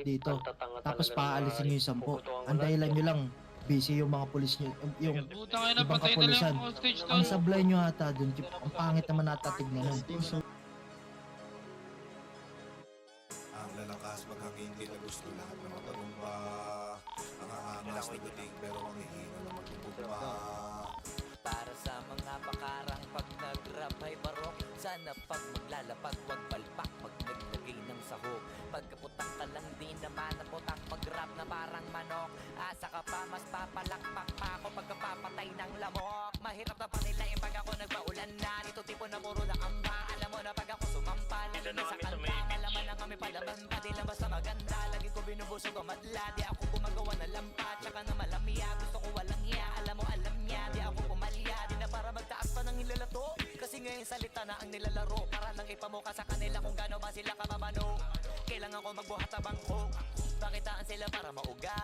dito. Tanga Tapos talaga ng paalisin nyo yung 10. puputukan ko Ang lahat dahilan yan. nyo lang, busy yung mga pulis nyo, yung Putang ina, ibang patay na lang kapulisan. yung hostage Ang doon. sablay nyo ata dun, ang pangit naman ata tignan nun. Ang lalakas maghangin, di na gusto lahat na matanumba. Ang aangas na dating pero ang hihina na magtutugma. Para sa mga bakarang pag nag-rap ay barok. Sana pag maglalapag wag palpak, pag naglagay ng sahog. Pagkaputang ka lang di naman naputak, mag-rap na parang manok. Asa ka pa mas papalakpak pa ako pagkapapatay ng lamok. Mahirap na panilain pag ako nagpaulan na. Ito tipo na puro na amba. Alam mo na pag ako sumampa, lalo na sa kanta. Malaman lang kami palaban pa, di lang basta maganda. Lagi ko binubusog ang madla, di ako gumagawa na lampa. Tsaka na malamya, gusto ko walang iya. Alam mo alam niya, di ako pumalya. Di na para magtaas pa ng hilalato. Kasi ngayon salita na ang nilalaro. Para lang ipamuka sa kanila kung gano'n ba sila kababano. Kailangan ko magbuhat sa bangko. Pakitaan sila para mauga.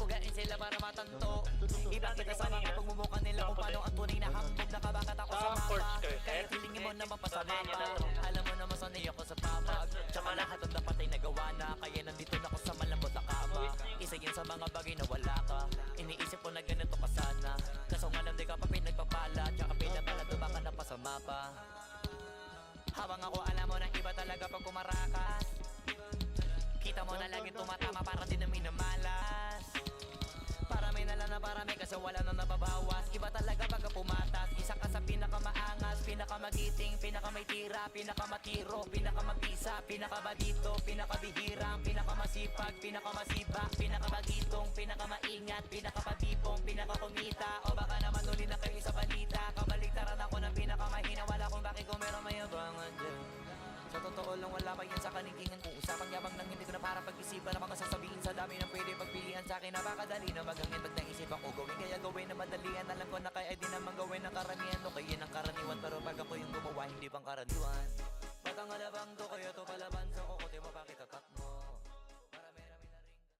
Ugain sila para matanto. Ibang kita sa mga pagmumuka nila kung paano ang tunay na hambog. Nakabakat ako sa mapa. Kaya hilingin mo naman pa sa mapa. Alam mo naman sanay ako sa pamag. Tsaka lahat ang dapat ay nagawa na. Kaya nandito na ako sa malambot na kama. Isa yun sa mga bagay na wala ka. Iniisip ko na ganito ka sana. Kaso nga lang di ka pa pinagpapala. Tsaka pinapalado baka napasama pa. Habang ako alam mo na iba talaga pag kumarakas. Kita mo na laging tumatama para din na minamalas. Para may nalang na parami kasi wala na nababawas. Iba talaga pag pumatas. Isa ka sa pinakamaangas, pinakamagiting, pinakamay tira, pinakamatiro, pinakamabisa, pinakabadito, pinakabihirang, pinakamasipag, pinakamaziba, pinakamagitong, pinakamaingat, pinakapabibong, pinakakumita. O baka naman uli na kayo sa balita. Kabaligtaran ako ng pinakamahina. Wala kung bakit kung meron mayabangan dyan. Sa totoo lang wala pa yan sa kanikingan. Kung usapang yabang lang hindi ko na para pag-isipan na mga sasabihin sa dami ng pwede pagpilian sa akin. Napakadali na maghangin pag naisip ako gawin. Kaya gawin na madalian. Alam ko na kaya di naman gawin ng karamihan. O kaya ng karaniwan. Pero pag ako yung gumawa hindi pang karaniwan. Ba't ang alabang to